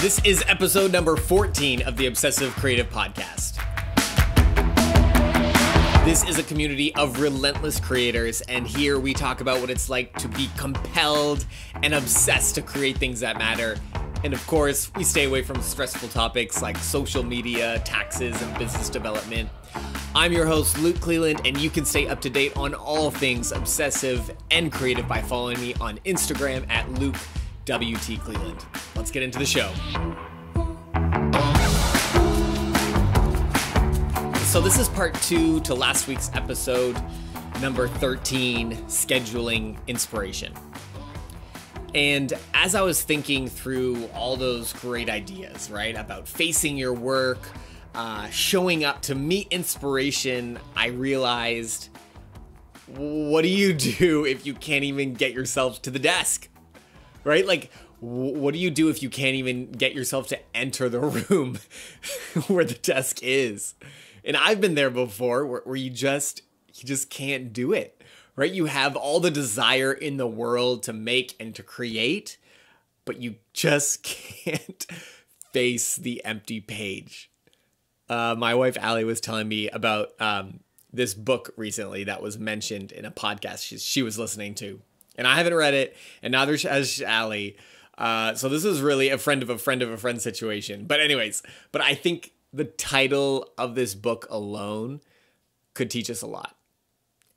This is episode number 14 of the Obsessive Creative Podcast. This is a community of relentless creators, and here we talk about what it's like to be compelled and obsessed to create things that matter. And of course, we stay away from stressful topics like social media, taxes, and business development. I'm your host, Luke Cleland, and you can stay up to date on all things obsessive and creative by following me on Instagram at LukeWT Cleland. Let's get into the show. So this is part 2 to last week's episode, number 13, Scheduling Inspiration. And as I was thinking through all those great ideas, right, about facing your work, showing up to meet inspiration, I realized, what do you do if you can't even get yourself to the desk, right? Like, what do you do if you can't even get yourself to enter the room where the desk is? And I've been there before where you just can't do it, right? You have all the desire in the world to make and to create, but you just can't face the empty page. My wife, Allie, was telling me about this book recently that was mentioned in a podcast she was listening to. And I haven't read it, and neither has Allie. So this is really a friend of a friend of a friend situation. But I think the title of this book alone could teach us a lot.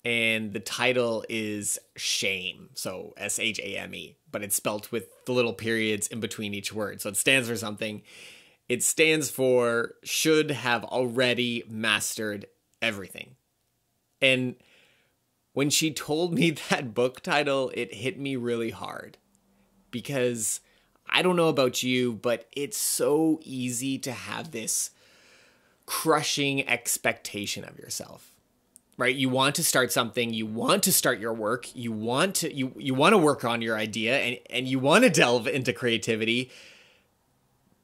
And the title is Shame. So S-H-A-M-E, but it's spelt with the little periods in between each word. So it stands for something. It stands for should have already mastered everything. And when she told me that book title, it hit me really hard. Because I don't know about you, but it's so easy to have this crushing expectation of yourself, right? You want to start something, you want to start your work, you want to work on your idea, and you want to delve into creativity,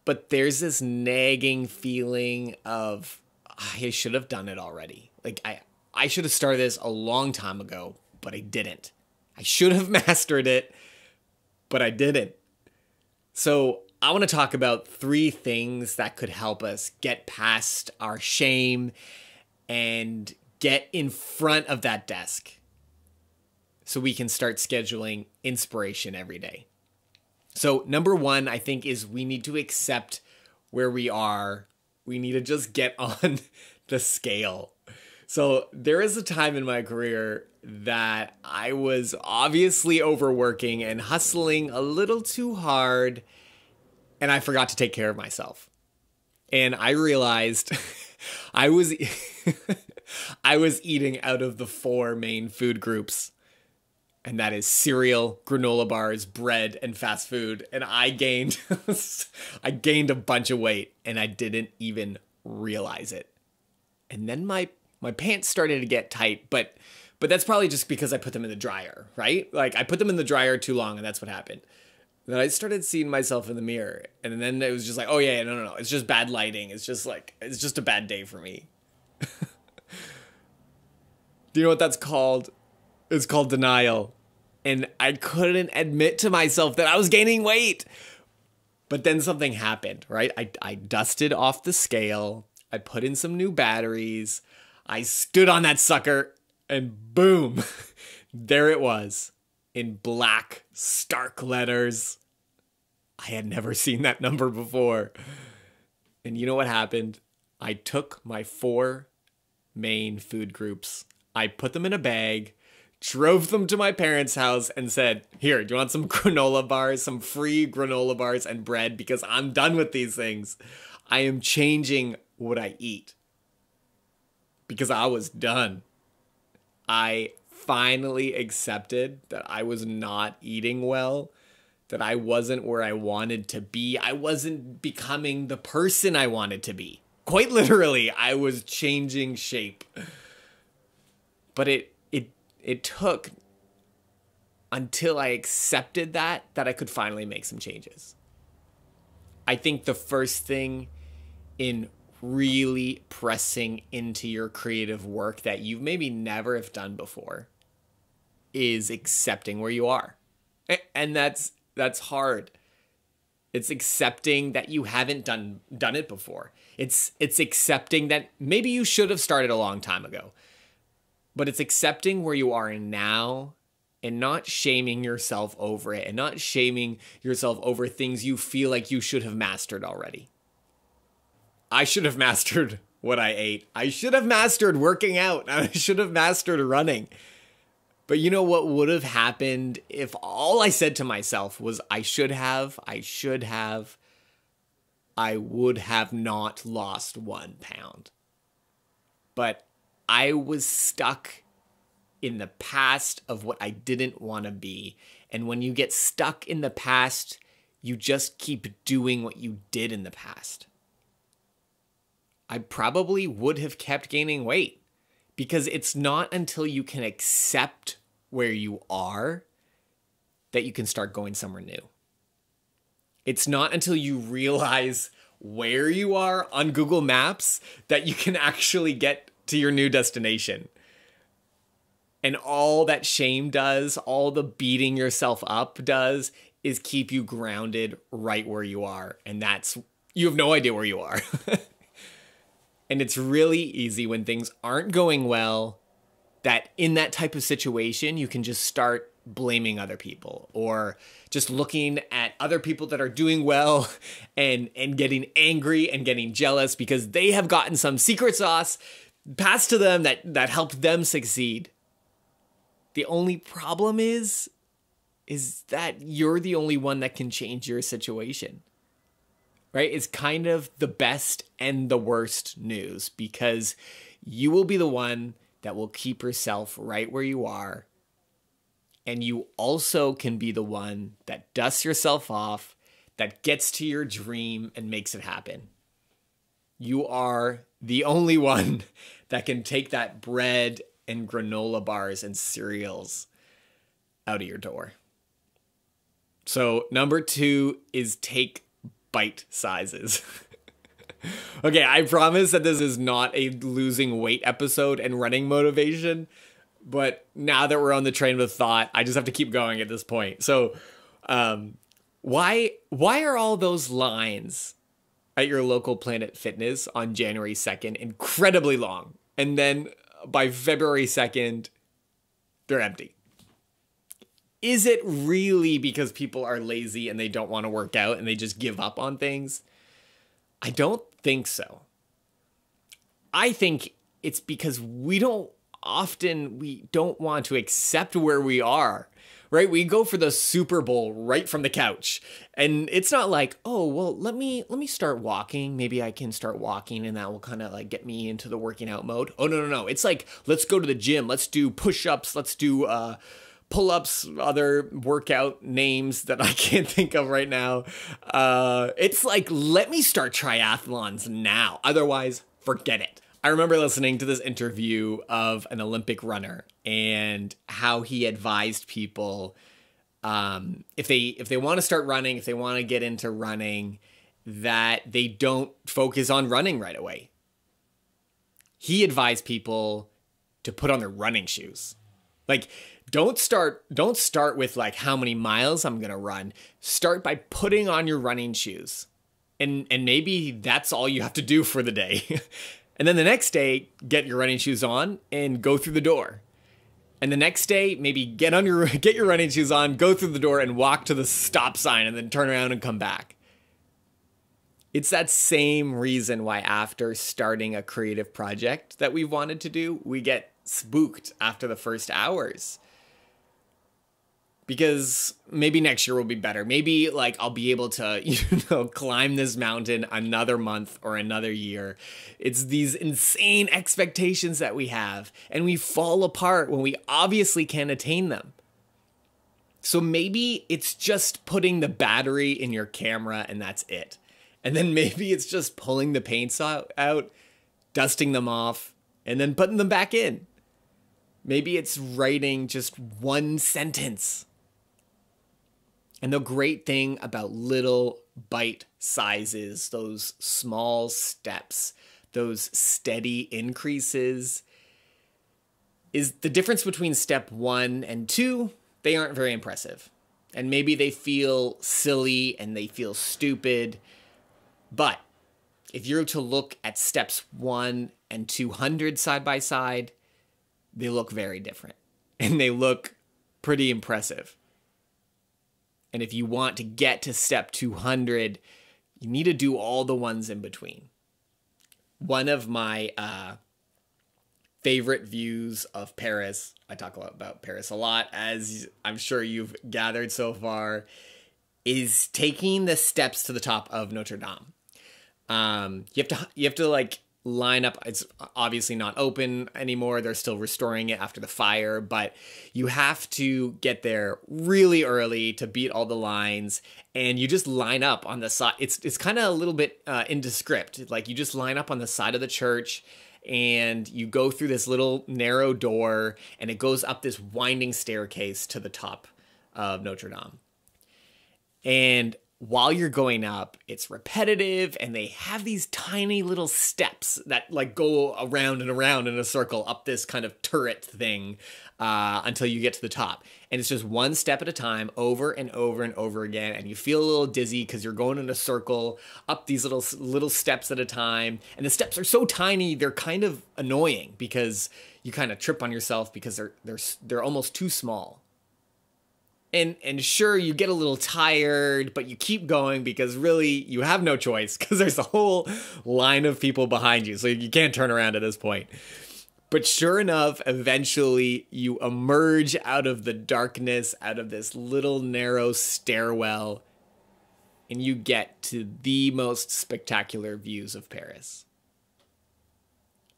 but there's this nagging feeling of, I should have done it already. Like, I should have started this a long time ago, but I didn't. I should have mastered it, but I didn't. So I want to talk about 3 things that could help us get past our shame and get in front of that desk so we can start scheduling inspiration every day. So number 1, I think, is we need to accept where we are. We need to just get on the scale. So there is a time in my career that I was obviously overworking and hustling a little too hard, and I forgot to take care of myself. And I realized I was eating out of the 4 main food groups, and that is cereal, granola bars, bread, and fast food. And I gained a bunch of weight, and I didn't even realize it. And then my pants started to get tight, but that's probably just because I put them in the dryer, right? Like, I put them in the dryer too long, and that's what happened. Then I started seeing myself in the mirror, and then it was just like, oh yeah, no, it's just bad lighting. It's just a bad day for me. Do you know what that's called? It's called denial. And I couldn't admit to myself that I was gaining weight. But then something happened, right? I dusted off the scale. I put in some new batteries. I stood on that sucker, and boom, there it was in black, stark letters. I had never seen that number before. And you know what happened? I took my 4 main food groups. I put them in a bag, drove them to my parents' house, and said, here, do you want some granola bars, some free granola bars and bread? Because I'm done with these things. I am changing what I eat. Because I was done. I finally accepted that I was not eating well, that I wasn't where I wanted to be. I wasn't becoming the person I wanted to be. Quite literally, I was changing shape. But it took until I accepted that I could finally make some changes. I think the first thing in really pressing into your creative work that you maybe never have done before is accepting where you are. And that's hard. It's accepting that you haven't done it before. It's accepting that maybe you should have started a long time ago. But it's accepting where you are now and not shaming yourself over it and not shaming yourself over things you feel like you should have mastered already. I should have mastered what I ate. I should have mastered working out. I should have mastered running. But you know what would have happened if all I said to myself was, I would have not lost 1 pound. But I was stuck in the past of what I didn't want to be. And when you get stuck in the past, you just keep doing what you did in the past. I probably would have kept gaining weight, because it's not until you can accept where you are that you can start going somewhere new. It's not until you realize where you are on Google Maps that you can actually get to your new destination. And all that shame does, all the beating yourself up does, is keep you grounded right where you are. And you have no idea where you are. And it's really easy when things aren't going well, that in that type of situation, you can just start blaming other people, or just looking at other people that are doing well and getting angry and getting jealous because they have gotten some secret sauce passed to them that helped them succeed. The only problem is that you're the only one that can change your situation. Right? It's kind of the best and the worst news, because you will be the one that will keep yourself right where you are. And you also can be the one that dusts yourself off, that gets to your dream and makes it happen. You are the only one that can take that bread and granola bars and cereals out of your door. So number 2 is take bite sizes. Okay, I promise that this is not a losing weight episode and running motivation, but now that we're on the train of thought, I just have to keep going at this point. So, why are all those lines at your local Planet Fitness on January 2nd incredibly long, and then by February 2nd, they're empty? Is it really because people are lazy and they don't want to work out and they just give up on things? I don't think so. I think it's because we don't want to accept where we are, right? We go for the Super Bowl right from the couch. And it's not like, oh, well, let me start walking. Maybe I can start walking and that will kind of like get me into the working out mode. Oh, no. It's like, let's go to the gym. Let's do push-ups. Let's do, pull-ups, other workout names that I can't think of right now. It's like, let me start triathlons now. Otherwise, forget it. I remember listening to this interview of an Olympic runner and how he advised people, if they want to start running, if they want to get into running, that they don't focus on running right away. He advised people to put on their running shoes. Like, don't start with like how many miles I'm going to run. Start by putting on your running shoes. And maybe that's all you have to do for the day. And then the next day, get your running shoes on and go through the door. And the next day, maybe get your running shoes on, go through the door and walk to the stop sign and then turn around and come back. It's that same reason why after starting a creative project that we've wanted to do, we get spooked after the first hours. Because maybe next year will be better. Maybe like I'll be able to, climb this mountain another month or another year. It's these insane expectations that we have, and we fall apart when we obviously can't attain them. So maybe it's just putting the battery in your camera and that's it. And then maybe it's just pulling the paints out, dusting them off, and then putting them back in. Maybe it's writing just one sentence. And the great thing about little bite sizes, those small steps, those steady increases, is the difference between step 1 and 2, they aren't very impressive. And maybe they feel silly and they feel stupid. But if you're to look at steps 1 and 200 side by side, they look very different. And they look pretty impressive. And if you want to get to step 200, you need to do all the ones in between. One of my favorite views of Paris, I talk about Paris a lot, as I'm sure you've gathered so far, is taking the steps to the top of Notre Dame. You have to like line up. It's obviously not open anymore. They're still restoring it after the fire, but you have to get there really early to beat all the lines, and you just line up on the side. It's kind of a little bit indescript. Like you just line up on the side of the church, and you go through this little narrow door, and it goes up this winding staircase to the top of Notre Dame. And while you're going up, it's repetitive, and they have these tiny little steps that like go around and around in a circle up this kind of turret thing until you get to the top. And it's just one step at a time, over and over and over again. And you feel a little dizzy because you're going in a circle up these little steps at a time. And the steps are so tiny, they're kind of annoying because you kind of trip on yourself because they're almost too small. And sure, you get a little tired, but you keep going because really you have no choice because there's a whole line of people behind you. So you can't turn around at this point. But sure enough, eventually you emerge out of the darkness, out of this little narrow stairwell, and you get to the most spectacular views of Paris.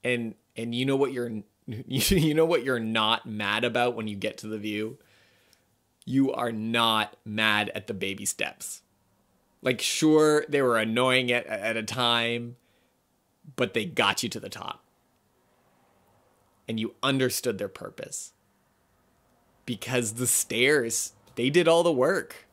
And you know what you're not mad about when you get to the view? You are not mad at the baby steps. Like, sure, they were annoying at a time, but they got you to the top. And you understood their purpose. Because the stairs, they did all the work.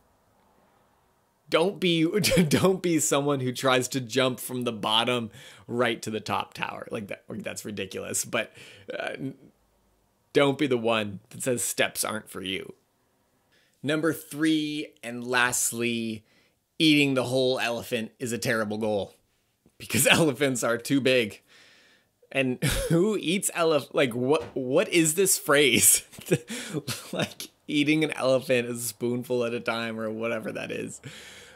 Don't be someone who tries to jump from the bottom right to the top tower. That's ridiculous. But don't be the one that says steps aren't for you. Number 3, and lastly, eating the whole elephant is a terrible goal because elephants are too big. And who eats elephant? Like, what is this phrase? Like, eating an elephant a spoonful at a time or whatever that is.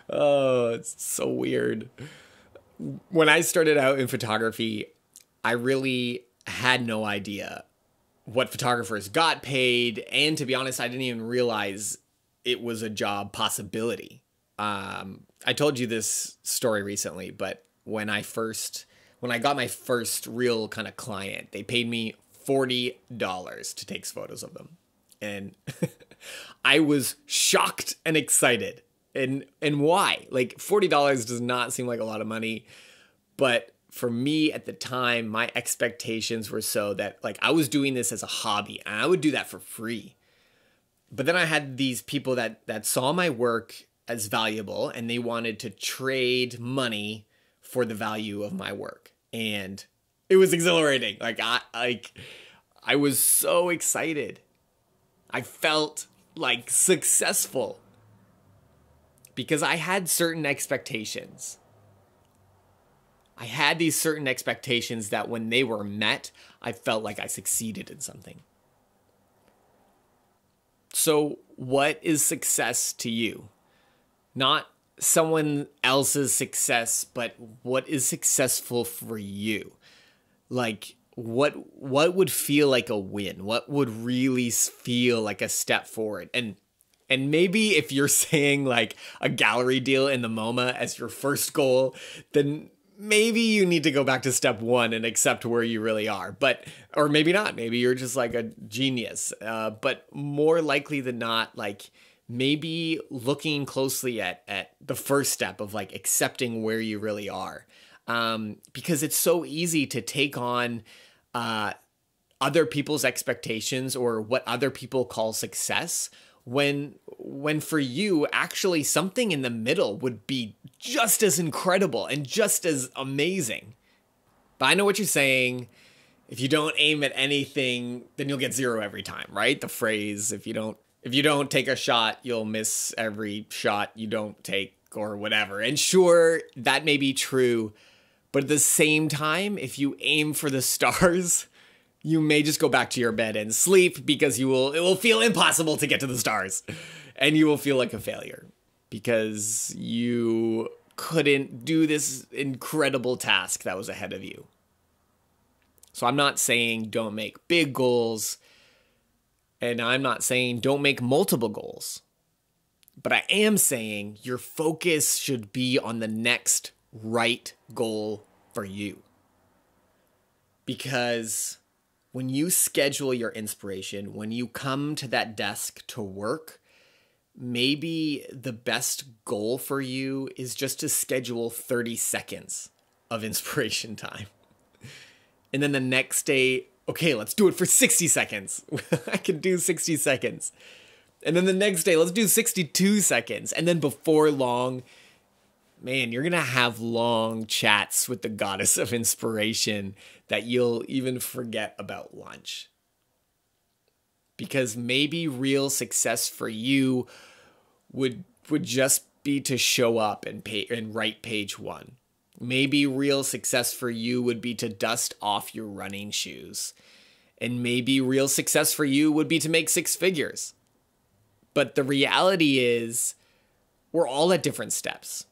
Oh, it's so weird. When I started out in photography, I really had no idea what photographers got paid. And to be honest, I didn't even realize it was a job possibility. I told you this story recently, but when I got my first real kind of client, they paid me $40 to take photos of them. And I was shocked and excited. And why? Like, $40 does not seem like a lot of money, but for me at the time, my expectations were so that like I was doing this as a hobby and I would do that for free. But then I had these people that saw my work as valuable and they wanted to trade money for the value of my work. And it was exhilarating. I was so excited. I felt like successful because I had certain expectations. I had these certain expectations that when they were met, I felt like I succeeded in something. So what is success to you? Not someone else's success, but what is successful for you? Like, what would feel like a win? What would really feel like a step forward? And maybe if you're saying like a gallery deal in the MoMA as your first goal, then maybe you need to go back to step 1 and accept where you really are. Or maybe not. Maybe you're just like a genius. But more likely than not, like maybe looking closely at the first step of like accepting where you really are. Because it's so easy to take on other people's expectations or what other people call success when for you, actually something in the middle would be just as incredible and just as amazing. But I know what you're saying. If you don't aim at anything, then you'll get 0 every time, right? The phrase, if you don't If you don't take a shot, you'll miss every shot you don't take or whatever. And sure, that may be true, but at the same time, if you aim for the stars, you may just go back to your bed and sleep because it will feel impossible to get to the stars. And you will feel like a failure because you couldn't do this incredible task that was ahead of you. So I'm not saying don't make big goals, and I'm not saying don't make multiple goals. But I am saying your focus should be on the next right goal for you. Because when you schedule your inspiration, when you come to that desk to work, maybe the best goal for you is just to schedule 30 seconds of inspiration time. And then the next day, okay, let's do it for 60 seconds. I can do 60 seconds. And then the next day, let's do 62 seconds. And then before long, man, you're going to have long chats with the goddess of inspiration that you'll even forget about lunch. Because maybe real success for you would just be to show up and write page 1. Maybe real success for you would be to dust off your running shoes. And maybe real success for you would be to make 6 figures. But the reality is, we're all at different steps.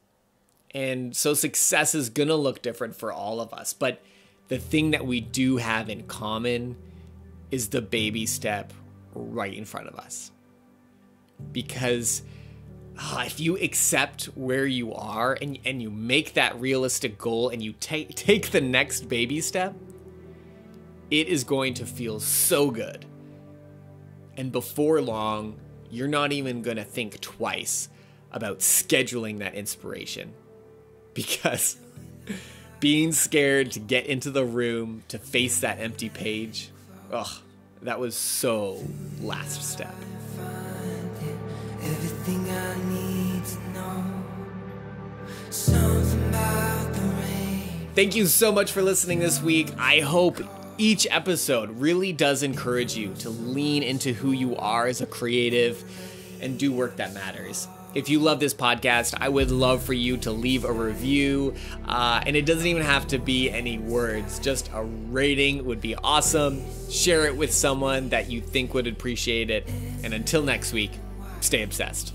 And so success is going to look different for all of us. But the thing that we do have in common is the baby step right in front of us. Because if you accept where you are and you make that realistic goal and you take the next baby step, it is going to feel so good. And before long, you're not even going to think twice about scheduling that inspiration. Because being scared to get into the room to face that empty page, that was so last step. Everything I need to know. Something about the rain. Thank you so much for listening this week. I hope each episode really does encourage you to lean into who you are as a creative and do work that matters. If you love this podcast, I would love for you to leave a review, and it doesn't even have to be any words. Just a rating would be awesome. Share it with someone that you think would appreciate it. And until next week, stay obsessed.